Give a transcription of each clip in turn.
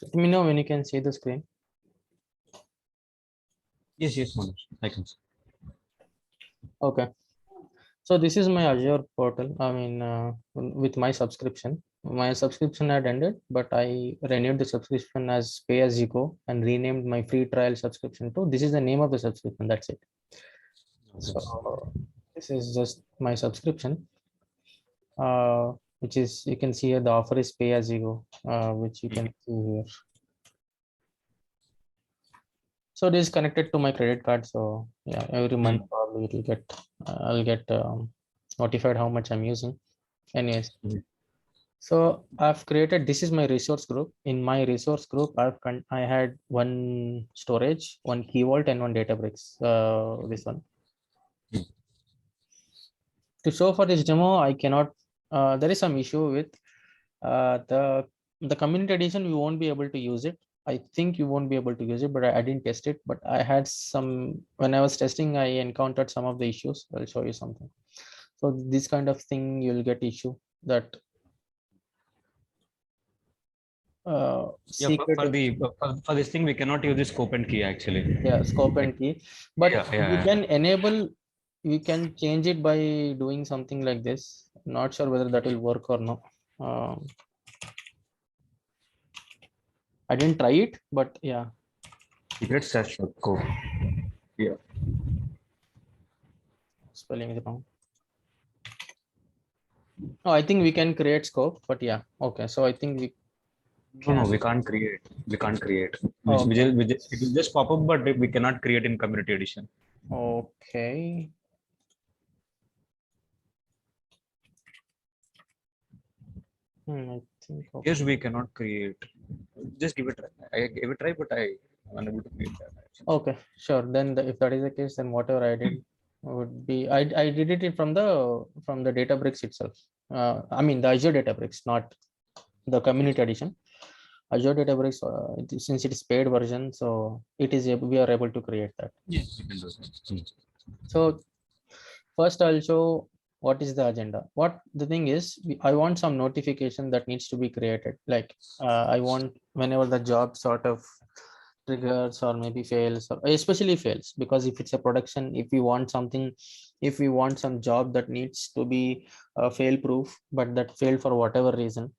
Let me know when you can see the screen. Yes, Manoj, I can see. Okay. So this is my Azure portal. I mean, with my subscription. My subscription had ended, but I renewed the subscription as pay as you go and renamed my free trial subscription to this is the name of the subscription. That's it. So this is just my subscription, which is you can see here the offer is pay as you go, which you can see here. So it is connected to my credit card. So yeah, every month probably it will get I'll get notified how much I'm using. Anyways, so I've created this is my resource group. In my resource group, I had one storage, one key vault, and one Databricks. This one. To show for this demo, I cannot. There is some issue with the community edition. We won't be able to use it. I think you won't be able to use it, but I didn't test it. But I had some when I was testing, I encountered some of the issues. I'll show you something. So this kind of thing you'll get issue that Yeah, secret. for this thing we cannot use the scope and key actually. Yeah, scope and key, but we Yeah. can enable, we can change it by doing something like this. Not sure whether that will work or not. I didn't try it, but yeah. Secret slash scope. Yeah. Spelling is wrong. Oh, I think we can create scope, but yeah, okay, so I think we No, can. we can't create. We can't create. Okay. It will just pop up, but we cannot create in community edition. Okay. I think okay. Yes, we cannot create. Just give it a try. I gave it a try, but I am unable to create that. Okay, sure. Then if that is the case, then whatever I did would be I did it from the Databricks itself. I mean the Azure Databricks, not the community edition. Azure Databricks, since it is paid version, so it is we are able to create that. Yes, we can do that. So first I'll show what is the agenda. What the thing is, I want some notification that needs to be created. Like I want whenever the job sort of triggers or maybe fails, or especially fails, because if it's a production, if we want something, if we want some job that needs to be fail proof, but that failed for whatever reason,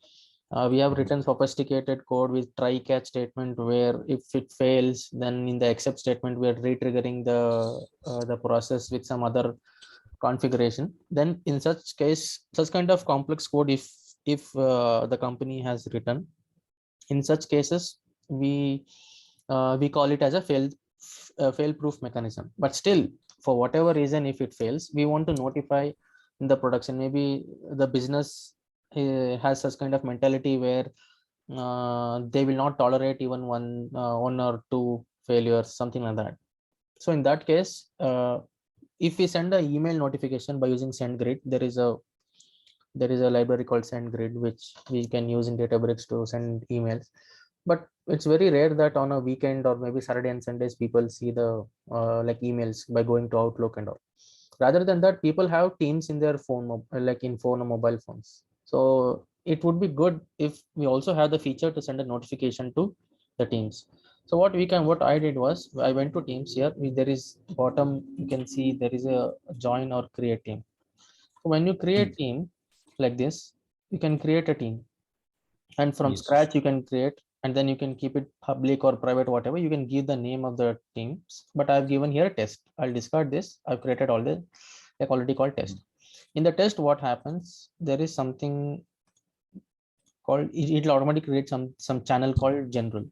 we have written sophisticated code with try catch statement, where if it fails, then in the except statement we are re-triggering the process with some other configuration. Then in such case, such kind of complex code, if the company has written, in such cases we call it as a fail proof mechanism. But still, for whatever reason, if it fails, we want to notify in the production. Maybe the business has such kind of mentality where they will not tolerate even one or two failures, something like that. So in that case, if we send an email notification by using SendGrid, there is a library called SendGrid which we can use in Databricks to send emails. But it's very rare that on a weekend or maybe Saturday and Sundays people see the like emails by going to Outlook and all. Rather than that, people have Teams in their phone, like in phone or mobile phones. So it would be good if we also have the feature to send a notification to the Teams. So what I did was I went to Teams. Here there is bottom, you can see there is a join or create team. So when you create team like this, you can create a team, and from Yes. scratch you can create, and then you can keep it public or private, whatever. You can give the name of the teams, but I've given here a test. I'll discard this. I've created all the like already called test. In the test, what happens, there is something called it'll automatically create some channel called general.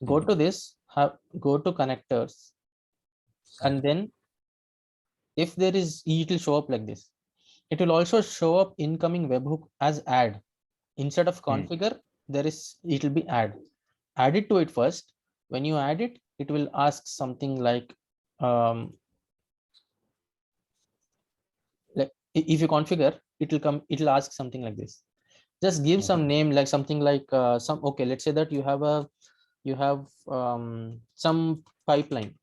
Go to this, go to connectors, and then if there is, it will show up like this. It will also show up incoming webhook as add. Instead of configure, there is, it will be add it to it first. When you add it, it will ask something like if you configure, it will ask something like this. Just give some name, like something like some, okay, let's say that you have some pipeline.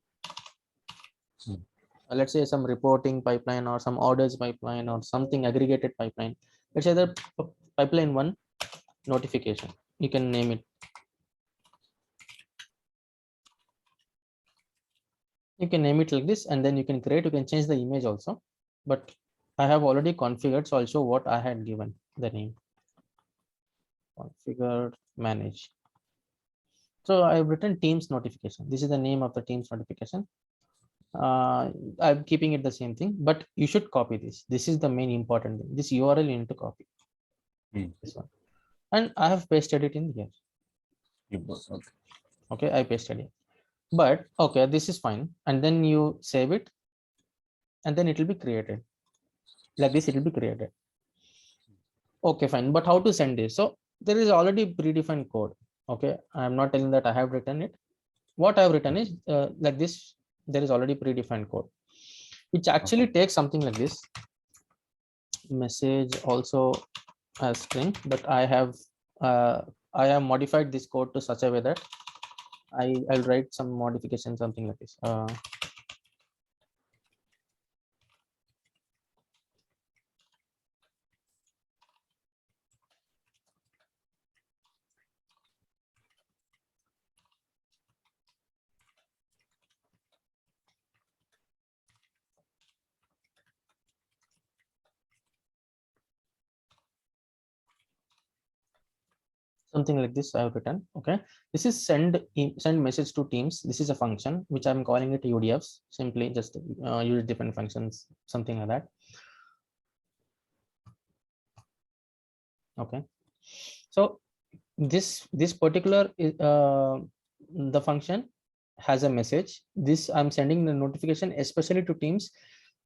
Let's say some reporting pipeline or some orders pipeline or something aggregated pipeline. Let's say that pipeline one notification, you can name it. You can name it like this, and then you can change the image also. But I have already configured, so I'll show what I had given the name. Configured, manage. So I've written Teams notification. This is the name of the Teams notification. I'm keeping it the same thing, but you should copy this. This is the main important thing. This URL you need to copy. This one, and I have pasted it in here. Okay, I pasted it. But okay, this is fine. And then you save it, and then it will be created like this. It will be created. Okay, fine. But how to send this? So there is already predefined code. Okay, I'm not telling that I have written it. What I have written is like this. There is already predefined code, which actually takes something like this. Message also has string, but I have modified this code to such a way that I'll write some modification, something like this. Something like this I have written. Okay, this is send message to Teams. This is a function which I'm calling it UDFs. Simply just use different functions, something like that. Okay, so this particular the function has a message. This I'm sending the notification especially to Teams.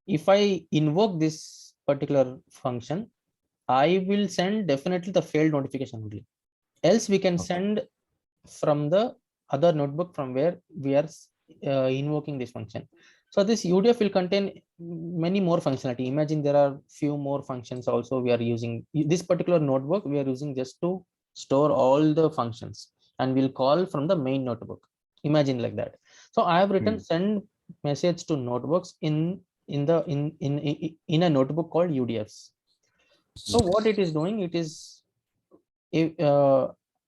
If I invoke this particular function, I will send definitely the failed notification only. Else we can send from the other notebook from where we are invoking this function. So this UDF will contain many more functionality. Imagine there are few more functions also we are using. This particular notebook we are using just to store all the functions, and we'll call from the main notebook. Imagine like that. So I have written send message to notebooks in a notebook called UDFs. So what it is doing, it is if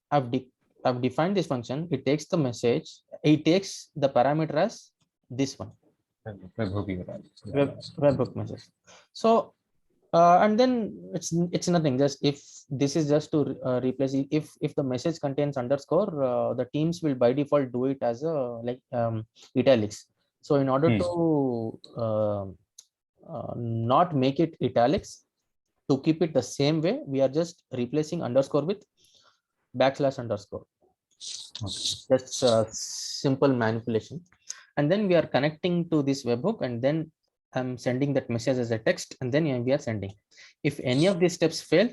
I've defined this function, it takes the message, it takes the parameter as this one, webhook message. So and then it's nothing, just if this is just to replace it, if the message contains underscore, the Teams will by default do it as a like italics. So in order to not make it italics, to keep it the same way, we are just replacing underscore with backslash underscore. Just simple manipulation. And then we are connecting to this webhook, and then I'm sending that message as a text, and then we are sending. If any of these steps fail,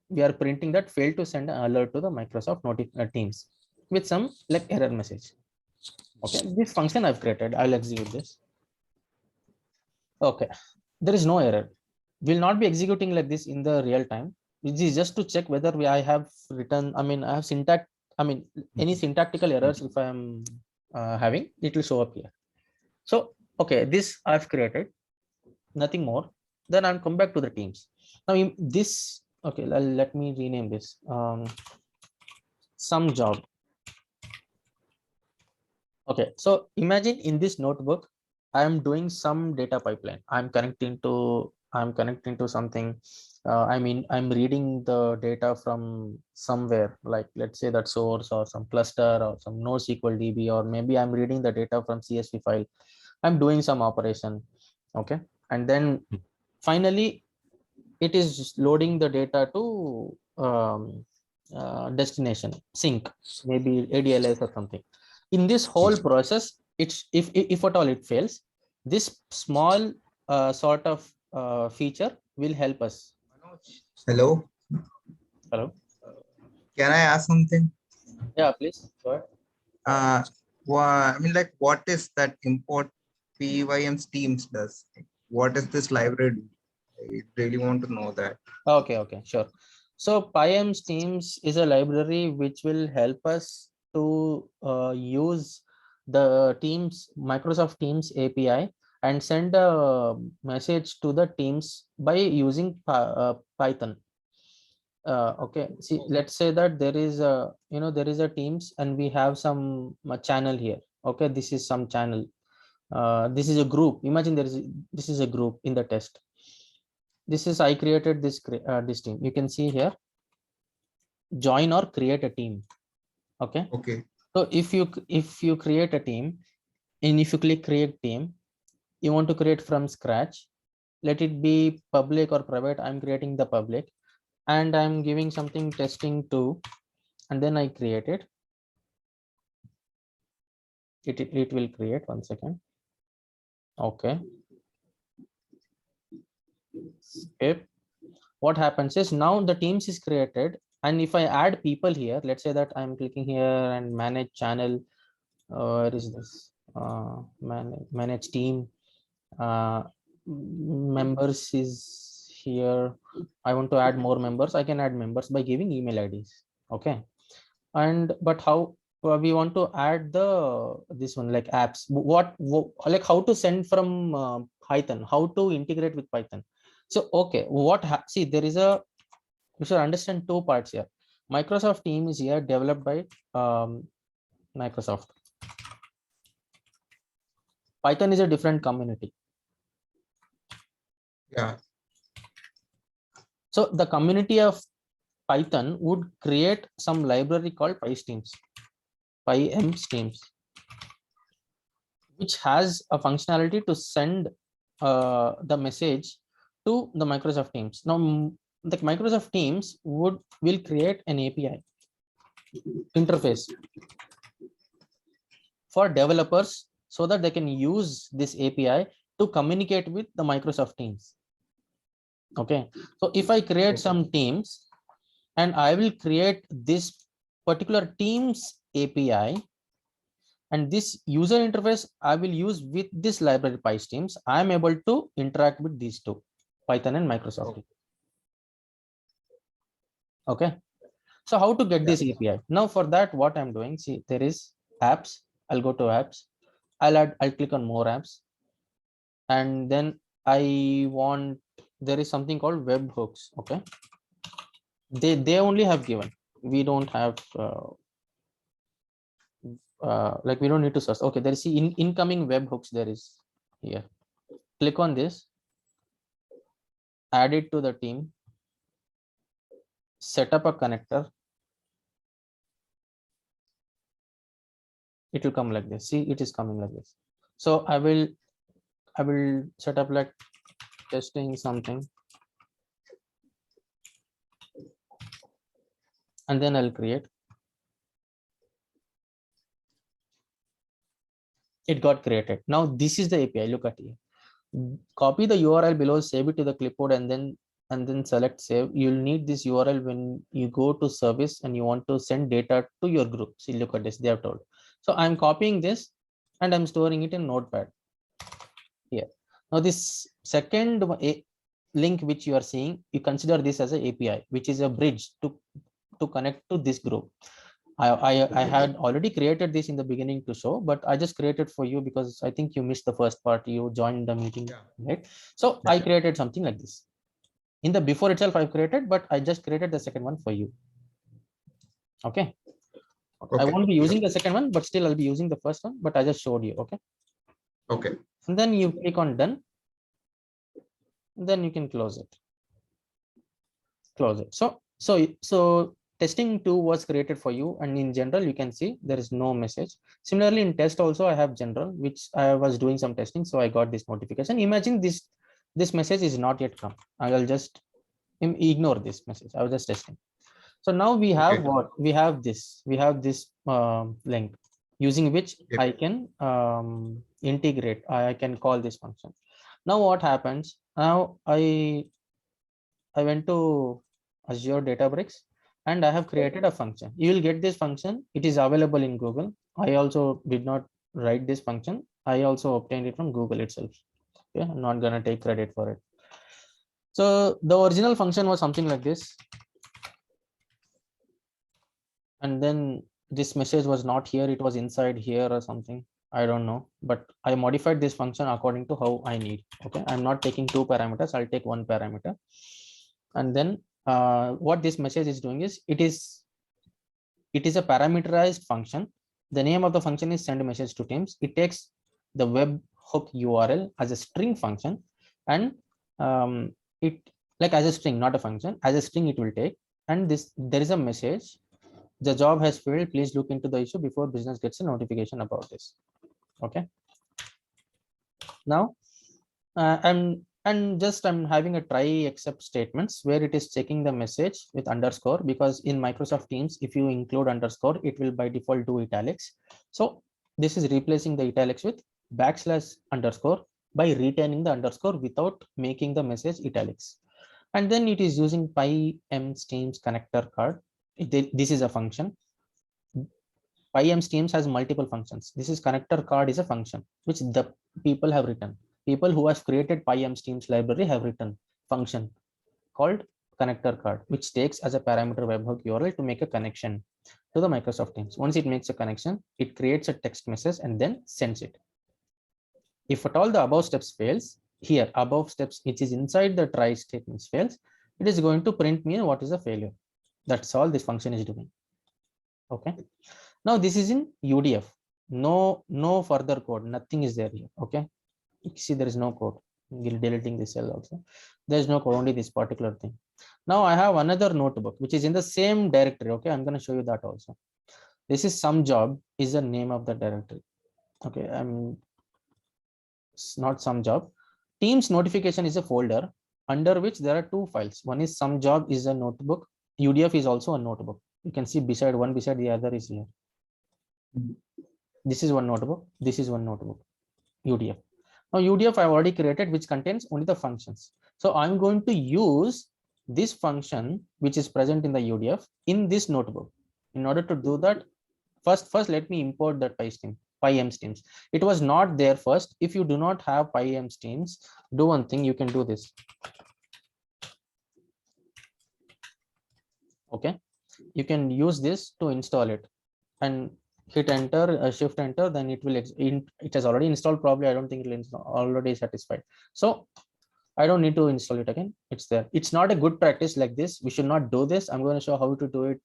we are printing that failed to send an alert to the Microsoft Teams with some like error message. Okay, this function I've created, I'll execute this. Okay, there is no error. Will not be executing like this in the real time. It is just to check whether I have written, I mean, I have syntax, I mean, any syntactical errors if I am having, it will show up here. So, okay, this I've created, nothing more. Then I'll come back to the Teams. Now, this, okay, let me rename this. Some job. Okay, so imagine in this notebook, I am doing some data pipeline. I'm connecting to something. I mean, I'm reading the data from somewhere, like let's say that source or some cluster or some NoSQL DB, or maybe I'm reading the data from CSV file. I'm doing some operation. Okay, and then finally, it is loading the data to destination sync, maybe ADLS or something. In this whole process, it's if at all it fails, this small sort of feature will help us. Hello. Hello. Can I ask something? Yeah, please go ahead. I mean, like, what is that import PYM's Teams does? What is this library? I really want to know that. Okay, sure. So PyM's Teams is a library which will help us to use the Teams, Microsoft Teams API, and send a message to the Teams by using Python. Okay, see, let's say that there is a, there is a Teams, and we have some channel here. Okay, this is some channel. This is a group. Imagine this is a group in the test. This is, I created this team. You can see here, join or create a team. Okay. Okay. So if you create a team, and if you click create team, you want to create from scratch, let it be public or private. I'm creating the public, and I'm giving something testing 2, and then I create it. It will create, 1 second. Okay. Skip. What happens is now the teams is created, and if I add people here, let's say that I'm clicking here and manage channel. Where is this? Manage team. Members is here. I want to add more members. I can add members by giving email IDs. Okay. And but how we want to add this one, like apps, like how to send from Python, how to integrate with Python. So okay, see, there is you should understand 2 parts here. Microsoft Team is here developed by Microsoft. Python is a different community. Yeah. So the community of Python would create some library called PyMStreams, which has a functionality to send the message to the Microsoft Teams. Now, the Microsoft Teams will create an API interface for developers so that they can use this API to communicate with the Microsoft Teams. Okay, so if I create some teams, and I will create this particular Teams API, and this user interface I will use with this library PySteams, I am able to interact with these 2, Python and Microsoft. Okay, so how to get this API? Now for that, what I'm doing, see, there is apps. I'll go to apps. I'll click on more apps, and then there is something called webhooks. Okay, they only have given. We don't have like we don't need to search. Okay, there is incoming webhooks. There is here. Click on this, add it to the team, set up a connector. It will come like this. See, it is coming like this. So I will set up like testing something, and then I'll create. It got created. Now this is the API. Look at here. Copy the URL below, save it to the clipboard, and then select save. You'll need this URL when you go to service and you want to send data to your group. See, look at this, they have told. So I'm copying this and I'm storing it in Notepad here. Now this second link which you are seeing, you consider this as an API, which is a bridge to connect to this group. I had already created this in the beginning to show, but I just created for you because I think you missed the first part. You joined the meeting, right? So I created something like this. In the before itself, I've created, but I just created the second one for you. Okay. I won't be using the second one, but still I'll be using the first one, but I just showed you. Okay. Okay. And then you click on done. Then you can close it. Close it. So testing 2 was created for you, and in general you can see there is no message. Similarly in test also I have general, which I was doing some testing, so I got this notification. Imagine this message is not yet come. I will just ignore this message. I was just testing. So now we have what we have this link using which I can integrate. I can call this function. Now what happens? Now I went to Azure Databricks and I have created a function. You will get this function. It is available in Google. I also did not write this function. I also obtained it from Google itself. Okay, I'm not gonna take credit for it. So the original function was something like this. And then this message was not here. It was inside here or something. I don't know, but I modified this function according to how I need. Okay, I'm not taking 2 parameters. I'll take 1 parameter. And then what this message is doing is it is a parameterized function. The name of the function is send message to Teams. It takes the web webhook URL as a string function, and it like as a string, not a function, as a string it will take, and this there is a message, the job has failed, please look into the issue before business gets a notification about this. Okay, now I'm having a try except statements where it is checking the message with underscore, because in Microsoft Teams if you include underscore it will by default do italics. So this is replacing the italics with backslash underscore by retaining the underscore without making the message italics. And then it is using PyMSteams connector card. This is a function. PyMSteams has multiple functions. This is connector card is a function which the people have written. People who have created PyMSteams library have written function called connector card, which takes as a parameter webhook URL to make a connection to the Microsoft Teams. Once it makes a connection, it creates a text message and then sends it. If at all the above steps fails, here above steps which is inside the try statements fails, it is going to print me what is the failure. That's all this function is doing. Okay. Now this is in UDF. No further code. Nothing is there here. Okay. You see there is no code. Deleting this cell also. There is no code, only this particular thing. Now I have another notebook which is in the same directory. Okay. I'm going to show you that also. This is some job is the name of the directory. Okay. It's not some job. Teams notification is a folder under which there are two files. One is some job is a notebook. UDF is also a notebook. You can see beside the other is here. This is one notebook. This is one notebook. UDF. Now UDF I've already created, which contains only the functions. So I'm going to use this function which is present in the UDF in this notebook. In order to do that, first let me import that PyMSteams. It was not there first. If you do not have PyMSteams, do one thing, you can do this. Okay, you can use this to install it and hit enter, shift enter, then it will it has already installed. Probably I don't think it will install, already satisfied. So I don't need to install it again. It's there. It's not a good practice like this. We should not do this. I'm going to show how to do it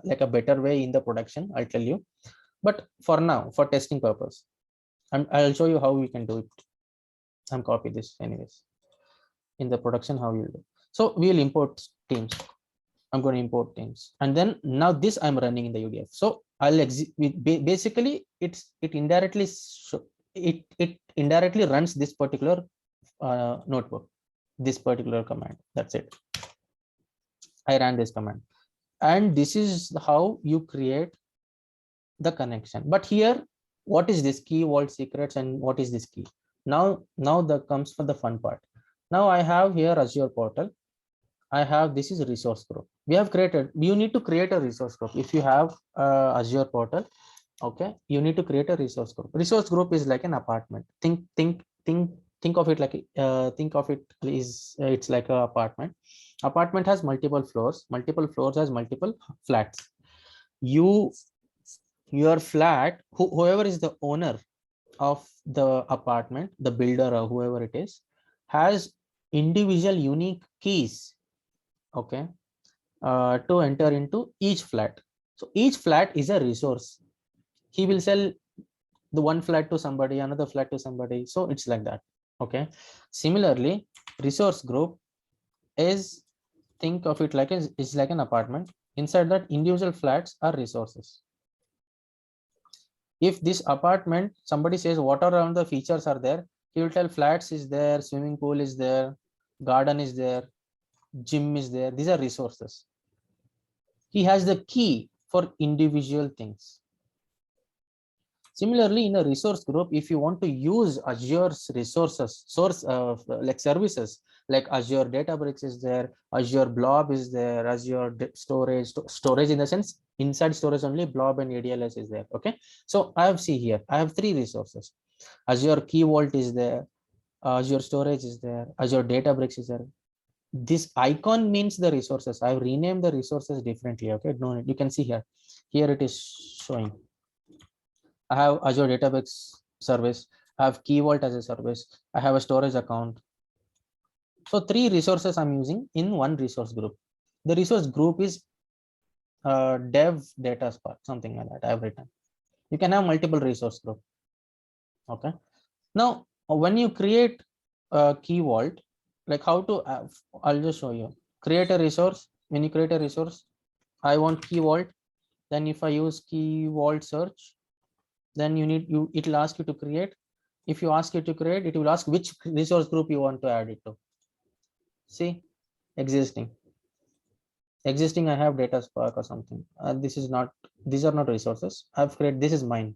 like a better way in the production. I'll tell you. But for now, for testing purpose, I'll show you how we can do it. I'm copy this anyways. In the production, how you do. So we'll import Teams. I'm going to import Teams, and then now this I'm running in the UDF. So I'll basically it indirectly runs this particular notebook, this particular command. That's it. I ran this command, and this is how you create the connection. But here, what is this Key-Vault Secrets and what is this key? Now that comes for the fun part. Now I have here Azure portal. I have this is a resource group. We have created. You need to create a resource group if you have Azure portal. Okay, you need to create a resource group. Resource group is like an apartment. Think of it like it's like an apartment. Apartment has multiple floors. Multiple floors has multiple flats. Your flat, whoever is the owner of the apartment, the builder or whoever it is, has individual unique keys. Okay, to enter into each flat. So each flat is a resource. He will sell the one flat to somebody, another flat to somebody. So it's like that. Okay. Similarly, resource group is, think of it like it's like an apartment. Inside that, individual flats are resources. If this apartment, somebody says what are around the features are there, he will tell flats is there, swimming pool is there, garden is there, gym is there. These are resources. He has the key for individual things. Similarly, in a resource group, if you want to use Azure's resources, like services, like Azure Databricks is there, Azure Blob is there, Azure storage in the sense inside storage only, Blob and ADLS is there. Okay, so I have here, I have three resources. Azure Key-Vault is there, Azure storage is there, Azure Databricks is there. This icon means the resources. I've renamed the resources differently. Okay, no, you can see here. Here it is showing. I have Azure Databricks service. I have Key-Vault as a service. I have a storage account. So three resources I'm using in one resource group. The resource group is dev DataSpark, something like that I've written. You can have multiple resource group. Okay. Now, when you create a key vault, like how to, I'll just show you. Create a resource. When you create a resource, I want key vault. Then if I use key vault search, then it'll ask you to create. If you ask it to create, it will ask which resource group you want to add it to. See, existing. I have DataSpark or something. These are not resources. I've created, this is mine.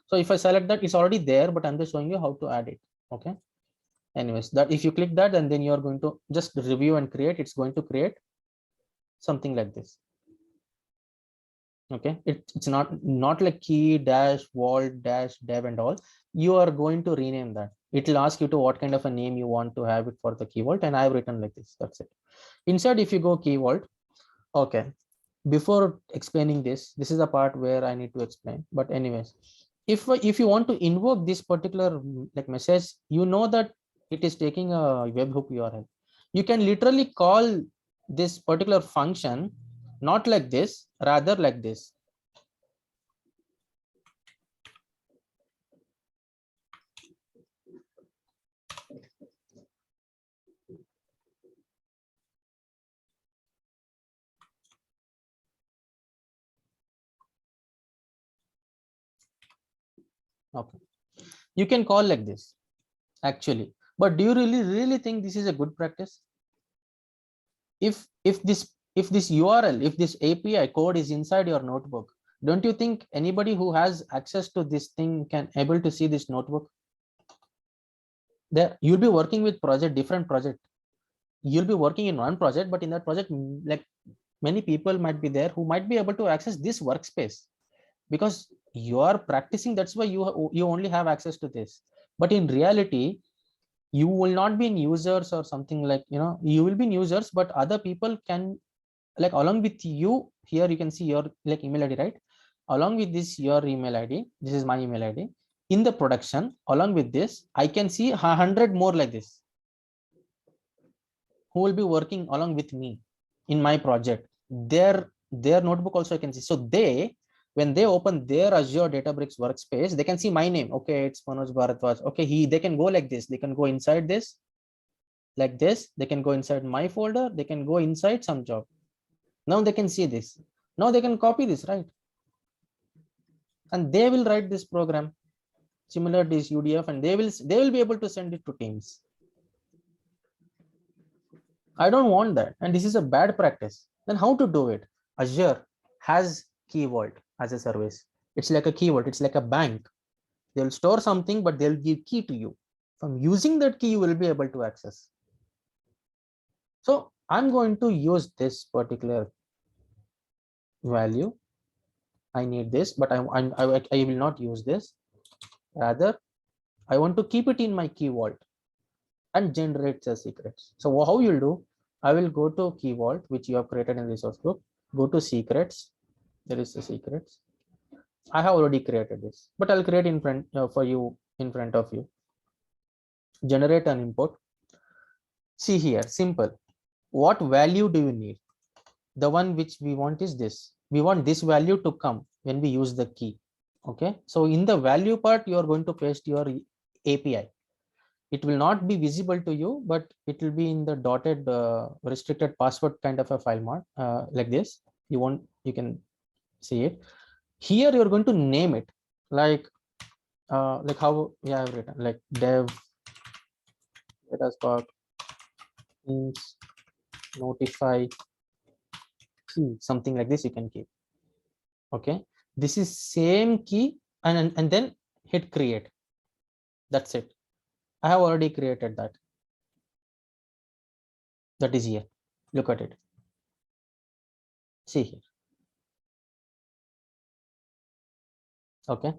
So if I select that, it's already there, but I'm just showing you how to add it. Okay. Anyways, that if you click that, and then you're going to just review and create, it's going to create something like this. Okay, it's not like key dash vault dash dev and all. You are going to rename that. It will ask you to what kind of a name you want to have it for the key vault, and I've written like this. That's it. Inside, if you go key vault, okay, before explaining this is the part where I need to explain. But anyways, if you want to invoke this particular like message, you know that it is taking a webhook URL. You can literally call this particular function not like this, rather like this. Okay, you can call like this actually, but do you really think this is a good practice? If this URL, if this API code is inside your notebook, don't you think anybody who has access to this thing can able to see this notebook? There you'll be working with different project. You'll be working in one project, but in that project, like many people might be there who might be able to access this workspace because you are practicing. That's why you only have access to this. But in reality, you will not be in users or something, like, you will be in users, but other people can, like, along with you. Here you can see your like email ID, right? Along with this, your email ID, this is my email ID. In the production, along with this, I can see 100 more like this who will be working along with me in my project. Their notebook also I can see. So when they open their Azure Databricks workspace, they can see my name. Okay, it's Manoj Bharadwaj. Okay, they can go like this. They can go inside this, like this. They can go inside my folder. They can go inside some job. Now they can see this. Now they can copy this, right? And they will write this program, similar this UDF, and they will be able to send it to teams. I don't want that, and this is a bad practice. Then how to do it? Azure has Key Vault as a service. It's like a Key Vault. It's like a bank. They'll store something, but they'll give key to you. From using that key, you will be able to access. So I'm going to use this particular value. I need this, but I will not use this. Rather, I want to keep it in my Key Vault and generate the secrets. So how you'll do? I will go to Key Vault, which you have created in resource group. Go to secrets. There is the secrets. I have already created this, but I'll create in front for you in front of you. Generate an import. See here, simple. What value do you need? The one which we want is this. We want this value to come when we use the key. Okay, so in the value part, you are going to paste your API. It will not be visible to you, but it will be in the dotted restricted password kind of a file mod like this. You can see it here. You're going to name it like how we have written, like dev dataspark means notify key, something like this. You can keep. Okay, this is same key, and then hit create. That's it. I have already created that. That is here. Look at it. See here. Okay.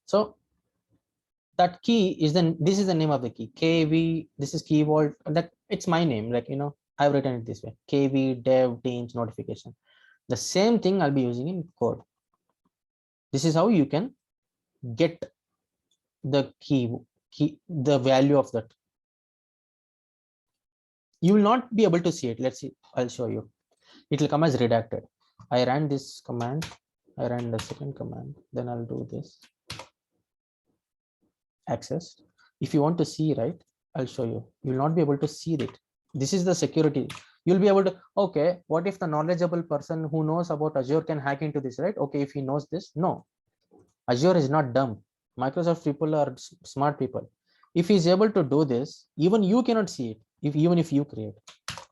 So that key is this is the name of the key. KV. This is Key Vault. That it's my name. Like, I've written it this way. KV dev teams notification. The same thing I'll be using in code. This is how you can get the the value of that. You will not be able to see it. Let's see. I'll show you. It will come as redacted. I ran this command. I ran the second command. Then I'll do this. accessed. If you want to see, right, I'll show you. You will not be able to see it. This is the security. You'll be able to, okay, what if the knowledgeable person who knows about Azure can hack into this, right? Okay, if he knows this, no. Azure is not dumb. Microsoft people are smart people. If he's able to do this, even you cannot see it. Even if you create,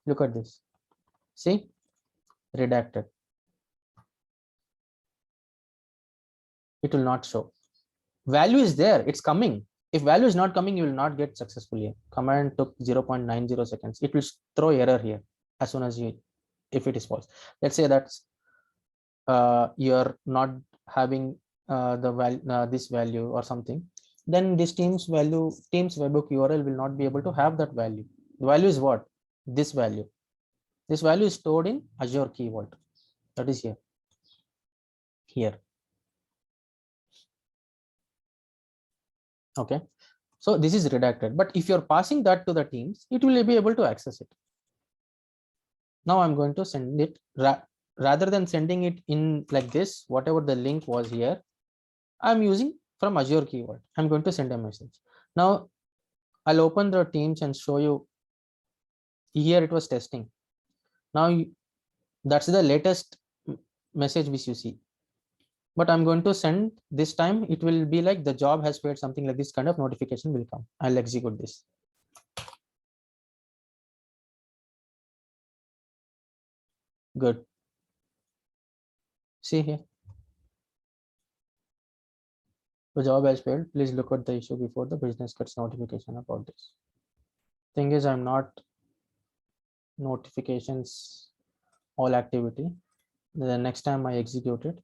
look at this. See, redacted. It will not show. Value is there. It's coming. If value is not coming, you will not get successfully. Command took 0.90 seconds. It will throw error here as soon as you, if it is false. Let's say that's you're not having the value, this value or something, then this team's webhook URL will not be able to have that value. The value is what? This value. This value is stored in Azure Key-Vault. That is here. Here. Okay. So this is redacted. But if you're passing that to the teams, it will be able to access it. Now I'm going to send it rather than sending it in like this, whatever the link was here, I'm using from Azure Key-Vault. I'm going to send a message. Now I'll open the teams and show you. Here it was testing. Now that's the latest message which you see. But I'm going to send this time. It will be like the job has failed, something like this kind of notification will come. I'll execute this. Good. See here. The job has failed. Please look at the issue before the business gets notification about this. Thing is, I'm not notifications all activity. The next time I execute it,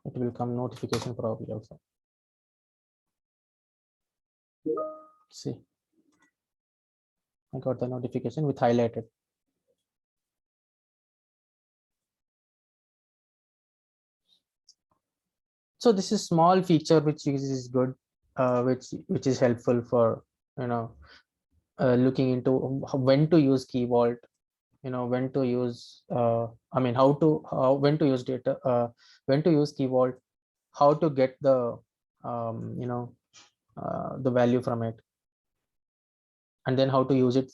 it will come notification probably also. See, I got the notification with highlighted. So this is small feature which is good, which is helpful for looking into when to use Key Vault, when to use when to use data, when to use Key Vault, how to get the the value from it, and then how to use it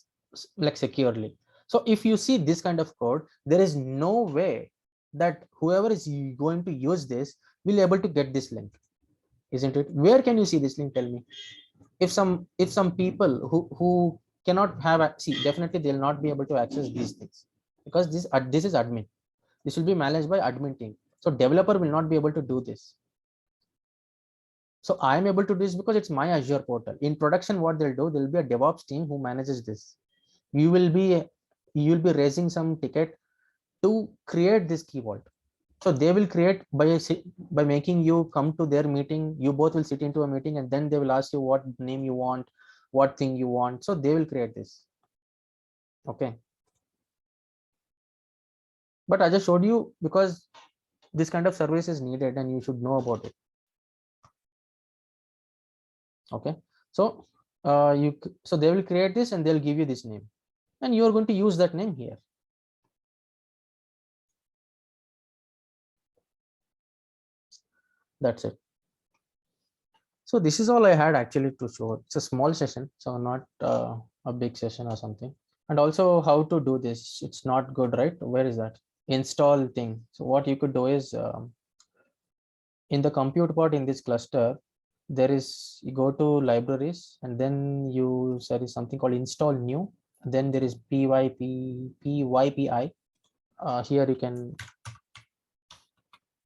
like securely. So if you see this kind of code, there is no way that whoever is going to use this will able to get this link, isn't it? Where can you see this link? Tell me. If some people who cannot have, see, definitely they'll not be able to access these things, because this is admin. This will be managed by admin team. So developer will not be able to do this. So I am able to do this because it's my Azure portal. In production, what they'll do, there'll be a DevOps team who manages this. You will be raising some ticket to create this Key Vault. So they will create by making you come to their meeting. You both will sit into a meeting, and then they will ask you what name you want, what thing you want. So they will create this. Okay. But I just showed you because this kind of service is needed and you should know about it. Okay. So so they will create this and they'll give you this name, and you are going to use that name here. That's it. So this is all I had actually to show. It's a small session, so not a big session or something. And also how to do this. It's not good, right? Where is that install thing? So what you could do is in the compute part in this cluster, there is, you go to libraries and then there is something called install new. Then there is pypi. Here you can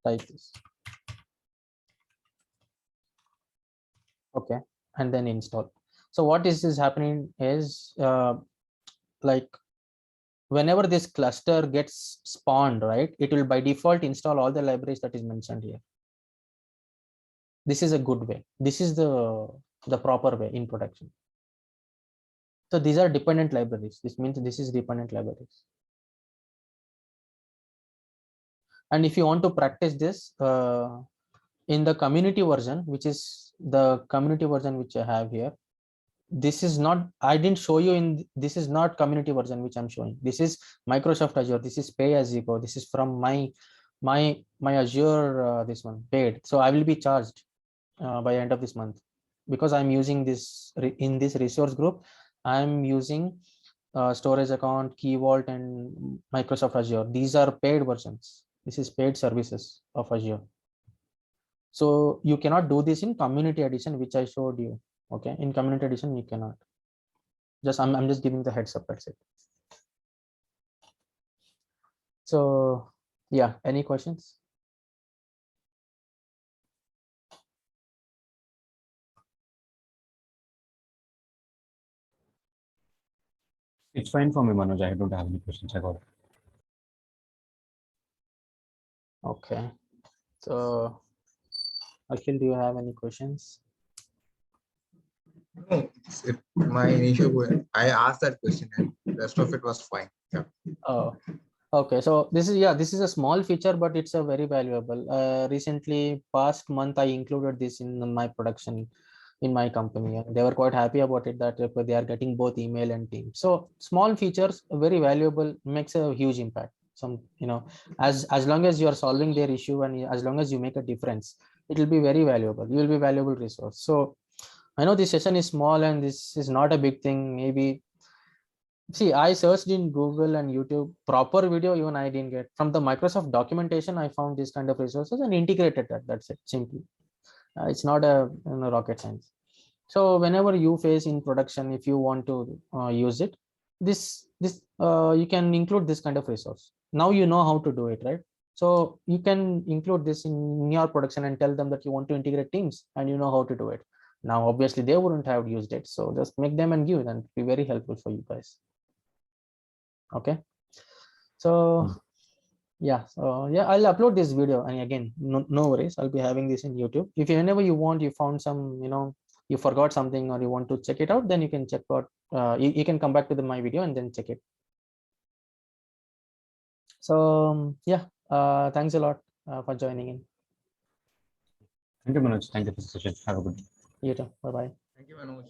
type this. Okay, and then install. So what is happening is like whenever this cluster gets spawned, right, it will by default install all the libraries that is mentioned here. This is a good way. This is the proper way in production. So these are dependent libraries. This means this is dependent libraries. And if you want to practice this in the community version, which is the community version which I have here, this is not, I didn't show you in, this is not community version which I'm showing. This is Microsoft Azure. This is pay as you go. This is from my Azure, this one paid. So I will be charged by end of this month. because I'm using this in this resource group, I'm using storage account, Key-Vault, and Microsoft Azure. These are paid versions. This is paid services of Azure. So you cannot do this in community edition, which I showed you. Okay, in community edition you cannot. Just I'm just giving the heads up. That's it. So yeah, any questions? It's fine for me, Manoj. I don't have any questions. I got it. Okay. So Akhil, do you have any questions? No, my initial I asked that question and rest of it was fine. Yeah. Oh, okay. So this is a small feature, but it's a very valuable. Recently, past month, I included this in my production in my company, and they were quite happy about it that they are getting both email and Teams. So small features, very valuable, makes a huge impact. Some, as long as you are solving their issue and as long as you make a difference, it will be very valuable. You will be valuable resource. So I know this session is small and this is not a big thing. Maybe see, I searched in Google and YouTube proper video, even I didn't get. From the Microsoft documentation, I found this kind of resources and integrated that. That's it, simply. It's not a rocket science. So whenever you face in production, if you want to use it, this you can include this kind of resource. Now you know how to do it, right? So you can include this in your production and tell them that you want to integrate Teams and you know how to do it. Now, obviously, they wouldn't have used it, so just make them and give it, and be very helpful for you guys. Okay. So yeah, so yeah, I'll upload this video, and again, no worries, I'll be having this in YouTube. If whenever you want, you found some, you forgot something or you want to check it out, then you can check out, you can come back to my video and then check it. So yeah, thanks a lot for joining in. Thank you, Manoj. Thank you for the session. Have a good day. You too. Bye bye. Thank you, Manoj.